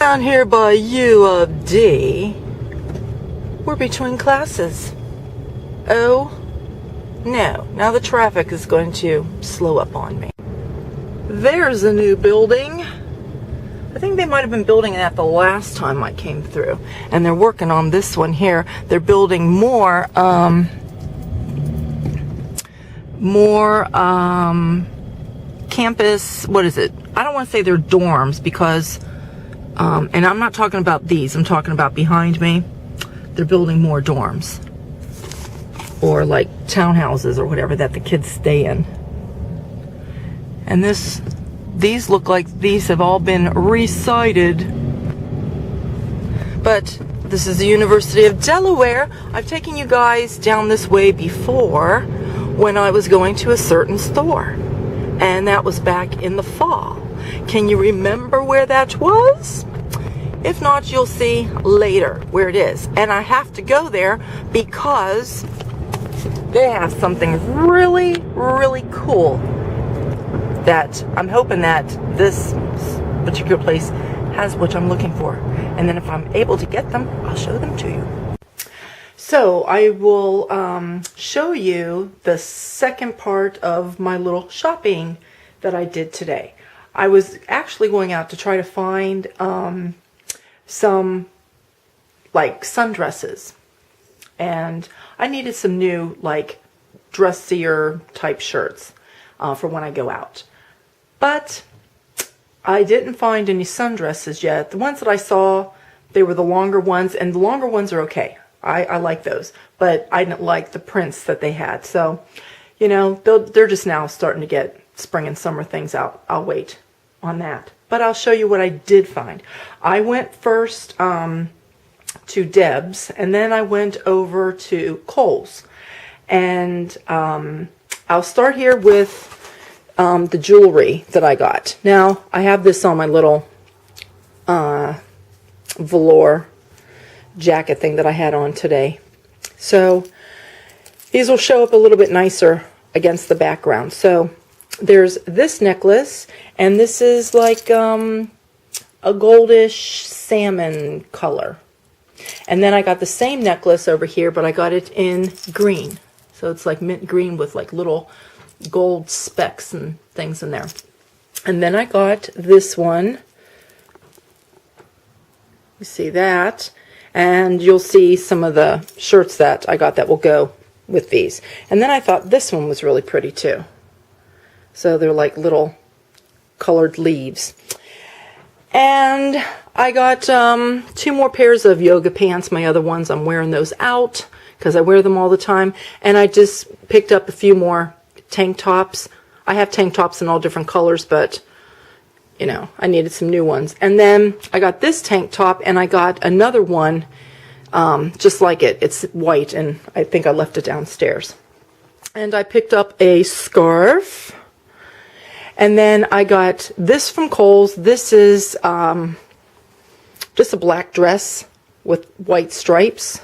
Down here by U of D, we're between classes. Oh, no. Now the traffic is going to slow up on me. There's a new building. I think they might have been building that the last time I came through. And they're working on this one here. They're building more campus, what is it? I don't want to say they're dorms because, and I'm not talking about these, I'm talking about behind me. They're building more dorms. Or like townhouses or whatever that the kids stay in. And these look like these have all been recited. But this is the University of Delaware. I've taken you guys down this way before when I was going to a certain store. And that was back in the fall. Can you remember where that was? If not, you'll see later where it is. And I have to go there because they have something really, really cool that I'm hoping that this particular place has what I'm looking for. And then if I'm able to get them, I'll show them to you. So I will show you the second part of my little shopping that I did today. I was actually going out to try to find some like sundresses. And I needed some new like dressier type shirts for when I go out. But I didn't find any sundresses yet. The ones that I saw, they were the longer ones, and the longer ones are okay. I like those, but I didn't like the prints that they had. So, you know, they're just now starting to get spring and summer things out. I'll wait on that. But I'll show you what I did find. I went first to Deb's, and then I went over to Kohl's. And I'll start here with the jewelry that I got. Now, I have this on my little velour jacket thing that I had on today. So these will show up a little bit nicer against the background. So there's this necklace, and this is like a goldish salmon color. And then I got the same necklace over here, but I got it in green. So it's like mint green with like little gold specks and things in there. And then I got this one. You see that? And you'll see some of the shirts that I got that will go with these. And then I thought this one was really pretty too. So they're like little colored leaves. And I got 2 more pairs of yoga pants. My other ones, I'm wearing those out because I wear them all the time. And I just picked up a few more tank tops. I have tank tops in all different colors, but you know, I needed some new ones. And then I got this tank top, and I got another one just like it. It's white, and I think I left it downstairs. And I picked up a scarf. And then I got this from Kohl's. This is just a black dress with white stripes.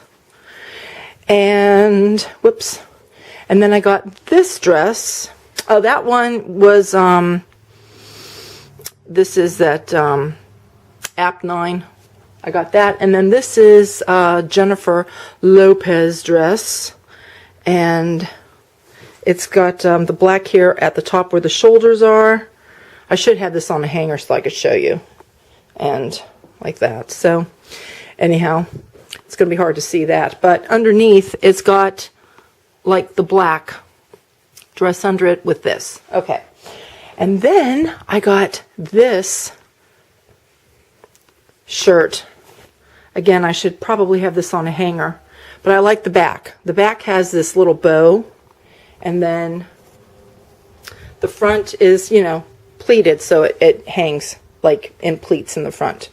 And, whoops. And then I got this dress. Oh, that one was, this is that App 9. I got that. And then this is Jennifer Lopez dress. And it's got the black hair at the top where the shoulders are. I should have this on a hanger so I could show you. And like that. So anyhow, it's going to be hard to see that. But underneath, it's got like the black dress under it with this. Okay. And then I got this shirt. Again, I should probably have this on a hanger. But I like the back. The back has this little bow. And then the front is, you know, pleated, so it hangs like in pleats in the front.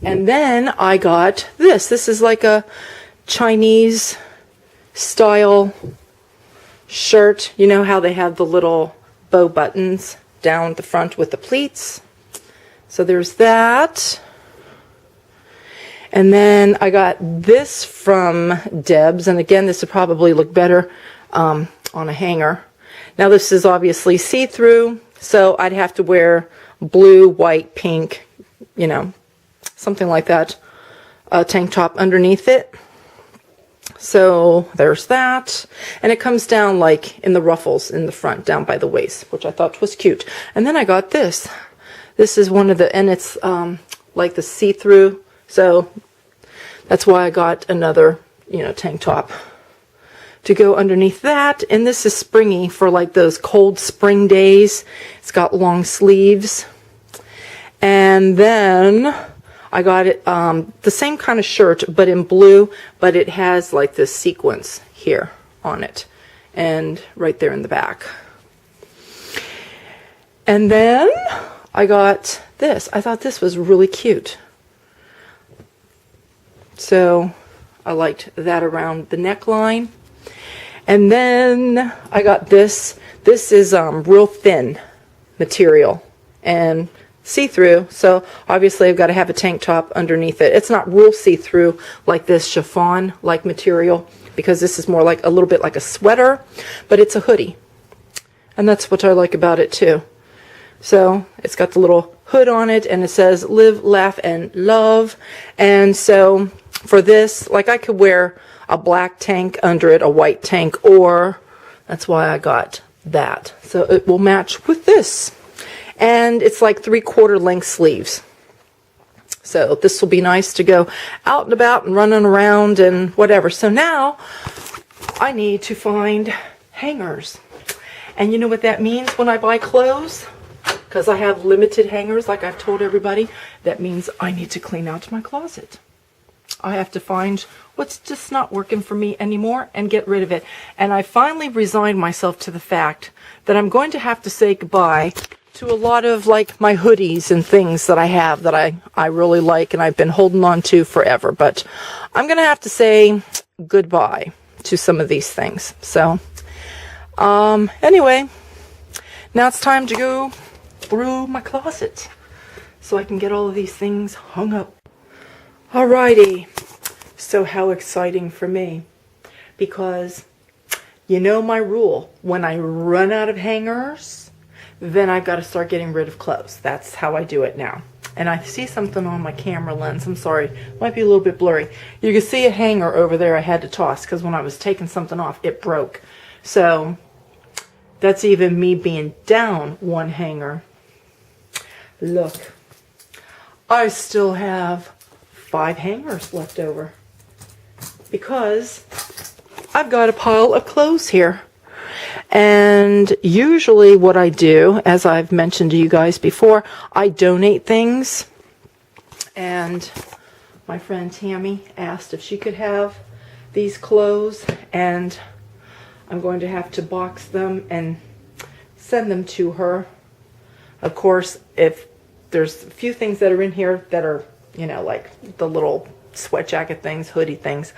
And then I got this. This is like a Chinese style shirt. You know how they have the little bow buttons down the front with the pleats? So there's that. And then I got this from Deb's, and again, this would probably look better on a hanger. Now this is obviously see-through, so I'd have to wear blue, white, pink, you know, something like that, tank top underneath it. So there's that, and it comes down like in the ruffles in the front, down by the waist, which I thought was cute. And then I got this. This is one of the, and it's like the see-through, so that's why I got another, you know, tank top to go underneath that. And this is springy for like those cold spring days. It's got long sleeves. And then I got it the same kind of shirt, but in blue, but it has like this sequence here on it and right there in the back. And then I got this. I thought this was really cute. So I liked that around the neckline. And then I got this. This is real thin material and see-through, so obviously I've got to have a tank top underneath it. It's not real see-through like this chiffon like material, because this is more like a little bit like a sweater, but it's a hoodie, and that's what I like about it too. So it's got the little hood on it, and it says live, laugh, and love. And so for this, like, I could wear a black tank under it, a white tank, or that's why I got that, so it will match with this. And it's like 3/4 length sleeves. So this will be nice to go out and about and running around and whatever. So now I need to find hangers. And you know what that means when I buy clothes? Because I have limited hangers, like I've told everybody, that means I need to clean out my closet. I have to find what's just not working for me anymore and get rid of it. And I finally resigned myself to the fact that I'm going to have to say goodbye to a lot of like my hoodies and things that I have that I really like and I've been holding on to forever. But I'm going to have to say goodbye to some of these things. So anyway, now it's time to go through my closet so I can get all of these things hung up. Alrighty, so how exciting for me, because you know my rule, when I run out of hangers, then I've got to start getting rid of clothes. That's how I do it now. And I see something on my camera lens. I'm sorry, it might be a little bit blurry. You can see a hanger over there I had to toss because when I was taking something off, it broke. So that's even me being down one hanger. Look, I still have 5 hangers left over because I've got a pile of clothes here. And usually what I do, as I've mentioned to you guys before, I donate things. And my friend Tammy asked if she could have these clothes, and I'm going to have to box them and send them to her. Of course, if there's a few things that are in here that are, you know, like the little sweat jacket things, hoodie things,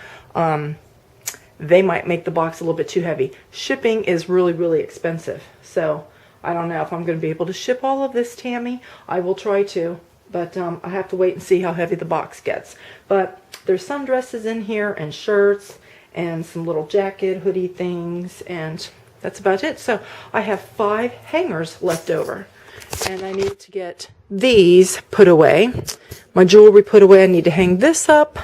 they might make the box a little bit too heavy. Shipping is really, really expensive. So I don't know if I'm going to be able to ship all of this, Tammy. I will try to, but I have to wait and see how heavy the box gets. But there's some dresses in here and shirts and some little jacket, hoodie things, and that's about it. So I have 5 hangers left over, and I need to get these put away. My jewelry put away. I need to hang this up.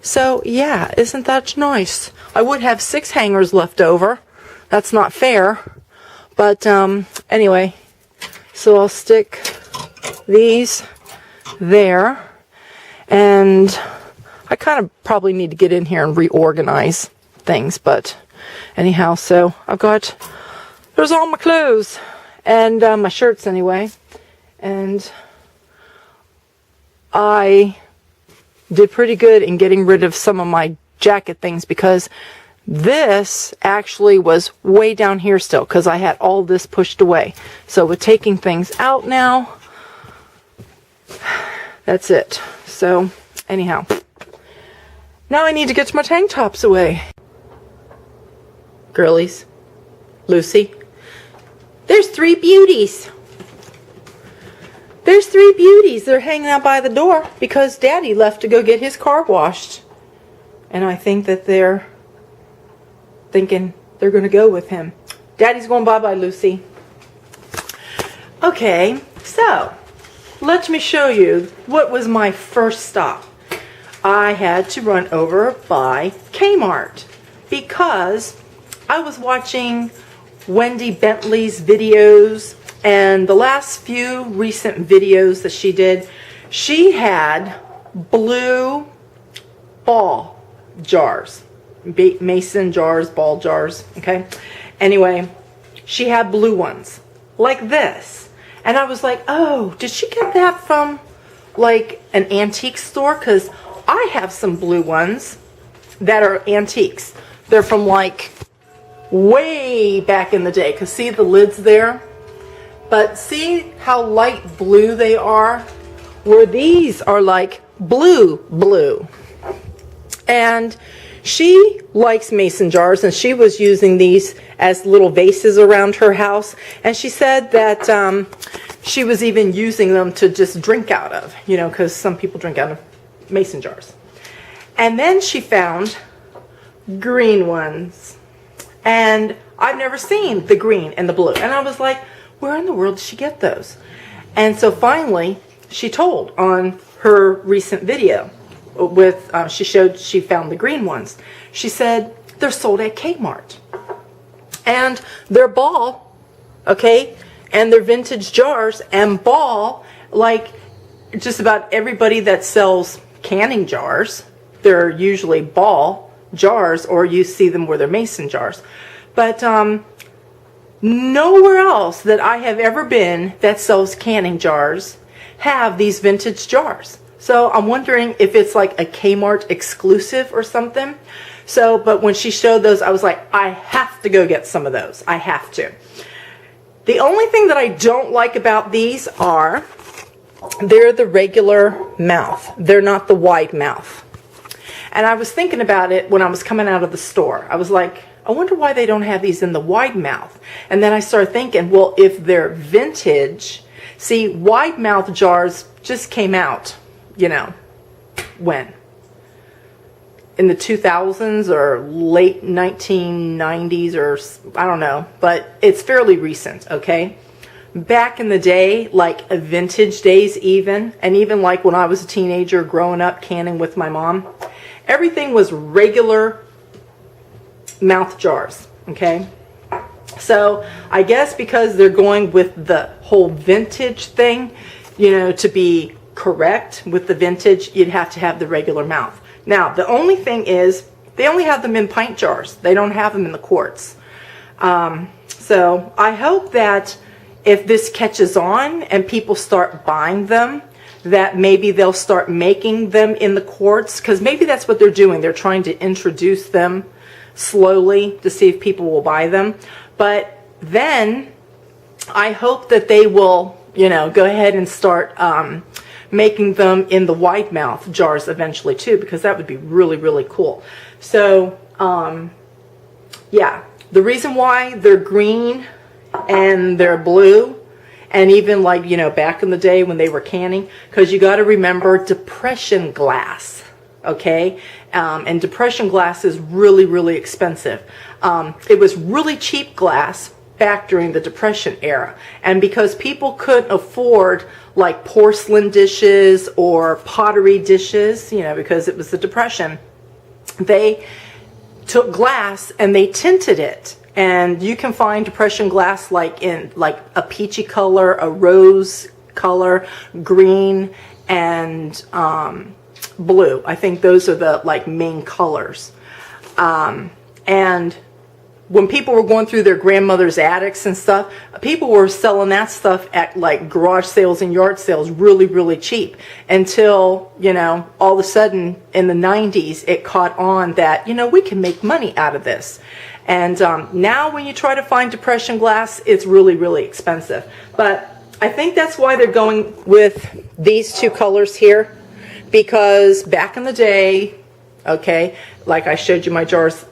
So yeah, isn't that nice? I would have 6 hangers left over. That's not fair. But anyway, so I'll stick these there. And I kind of probably need to get in here and reorganize things. But anyhow, so I've got, there's all my clothes. And my shirts anyway. And I did pretty good in getting rid of some of my jacket things, because this actually was way down here still because I had all this pushed away. So with taking things out now, that's it. So anyhow, now I need to get my tank tops away. Girlies, Lucy, there's 3 beauties. There's 3 beauties. They're hanging out by the door because Daddy left to go get his car washed. And I think that they're thinking they're going to go with him. Daddy's going bye-bye, Lucy. Okay, so let me show you what was my first stop. I had to run over by Kmart because I was watching Wendy Bentley's videos, and the last few recent videos that she did, she had blue ball jars, mason jars, ball jars, okay? Anyway, she had blue ones like this, and I was like, oh, did she get that from like an antique store? Because I have some blue ones that are antiques. They're from like way back in the day, because see the lids there? But see how light blue they are? Where these are like blue. And she likes mason jars, and she was using these as little vases around her house. And she said that she was even using them to just drink out of, you know, because some people drink out of mason jars. And then she found green ones. And I've never seen the green and the blue. And I was like, where in the world did she get those? And so finally, she told on her recent video with, she found the green ones. She said, they're sold at Kmart. And they're ball, okay? And they're vintage jars and ball, like just about everybody that sells canning jars, they're usually ball jars, or you see them where they're mason jars. But nowhere else that I have ever been that sells canning jars have these vintage jars. So I'm wondering if it's like a Kmart exclusive or something. So, but when she showed those, I was like, I have to go get some of those. I have to. The only thing that I don't like about these are they're the regular mouth. They're not the wide mouth. And I was thinking about it when I was coming out of the store. I was like, I wonder why they don't have these in the wide mouth. And then I started thinking, well, if they're vintage, see, wide mouth jars just came out, you know, when? In the 2000s or late 1990s, or I don't know, but it's fairly recent, okay? Back in the day, like vintage days even, and even like when I was a teenager growing up canning with my mom, everything was regular mouth jars, okay? So I guess because they're going with the whole vintage thing, you know, to be correct with the vintage, you'd have to have the regular mouth. Now, the only thing is they only have them in pint jars. They don't have them in the quarts. So I hope that if this catches on and people start buying them, that maybe they'll start making them in the quarts, because maybe that's what they're doing. They're trying to introduce them slowly to see if people will buy them. But then I hope that they will, you know, go ahead and start making them in the wide mouth jars eventually too, because that would be really, really cool. So yeah, the reason why they're green and they're blue, and even like, you know, back in the day when they were canning, because you got to remember depression glass, okay? And depression glass is really, really expensive. It was really cheap glass back during the Depression era. And because people couldn't afford like porcelain dishes or pottery dishes, you know, because it was the Depression, they took glass and they tinted it. And you can find Depression glass like in like a peachy color, a rose color, green, and blue. I think those are the like main colors. And when people were going through their grandmother's attics and stuff, people were selling that stuff at like garage sales and yard sales really, really cheap, until, you know, all of a sudden in the 90s it caught on that, you know, we can make money out of this. And now when you try to find Depression glass, it's really, really expensive. But I think that's why they're going with these two colors here, because back in the day, okay, like I showed you my jars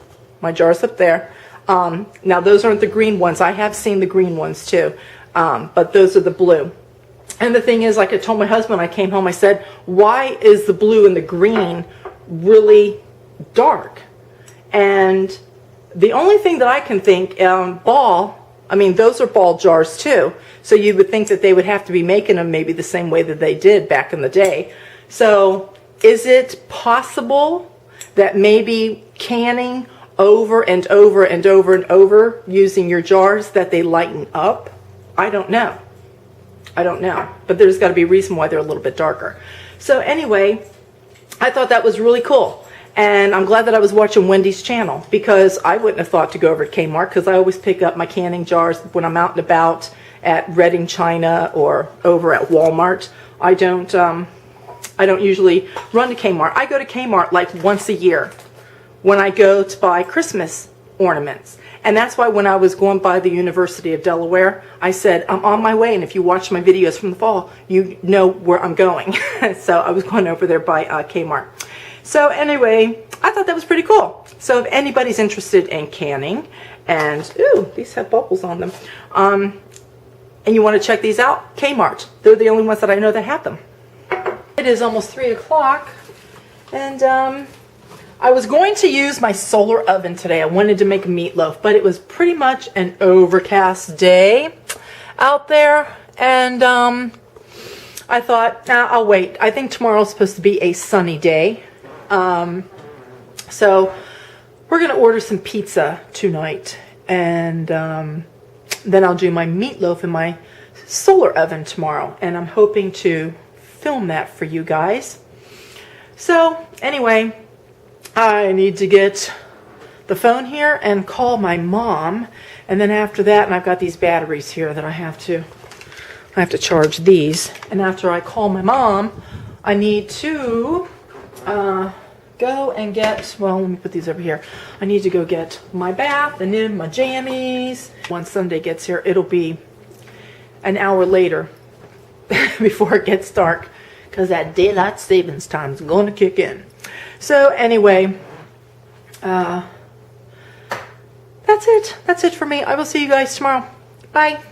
up there. Now those aren't the green ones. I have seen the green ones too, but those are the blue. And the thing is, like I told my husband, I came home, I said, why is the blue and the green really dark? And the only thing that I can think, ball I mean, those are ball jars too. So you would think that they would have to be making them maybe the same way that they did back in the day. So is it possible that maybe canning over and over and over and over using your jars that they lighten up? I don't know. I don't know. But there's got to be a reason why they're a little bit darker. So anyway, I thought that was really cool. And I'm glad that I was watching Wendy's channel, because I wouldn't have thought to go over to Kmart, because I always pick up my canning jars when I'm out and about at Reading, China, or over at Walmart. I don't usually run to Kmart. I go to Kmart like once a year when I go to buy Christmas ornaments. And that's why when I was going by the University of Delaware, I said, I'm on my way, and if you watch my videos from the fall, you know where I'm going. So I was going over there by Kmart. So anyway, I thought that was pretty cool. So if anybody's interested in canning, and ooh, these have bubbles on them, and you want to check these out, Kmart. They're the only ones that I know that have them. It is almost 3 o'clock, and I was going to use my solar oven today. I wanted to make a meatloaf, but it was pretty much an overcast day out there, and I thought, nah, I'll wait. I think tomorrow's supposed to be a sunny day. So we're going to order some pizza tonight, and then I'll do my meatloaf in my solar oven tomorrow, and I'm hoping to film that for you guys. So anyway, I need to get the phone here and call my mom, and then after that, and I've got these batteries here that I have to charge these, and after I call my mom, I need to go and get, well, let me put these over here. I need to go get my bath and then my jammies. Once Sunday gets here, it'll be an hour later before it gets dark, because that daylight savings time is going to kick in. So anyway, that's it. That's it for me. I will see you guys tomorrow. Bye.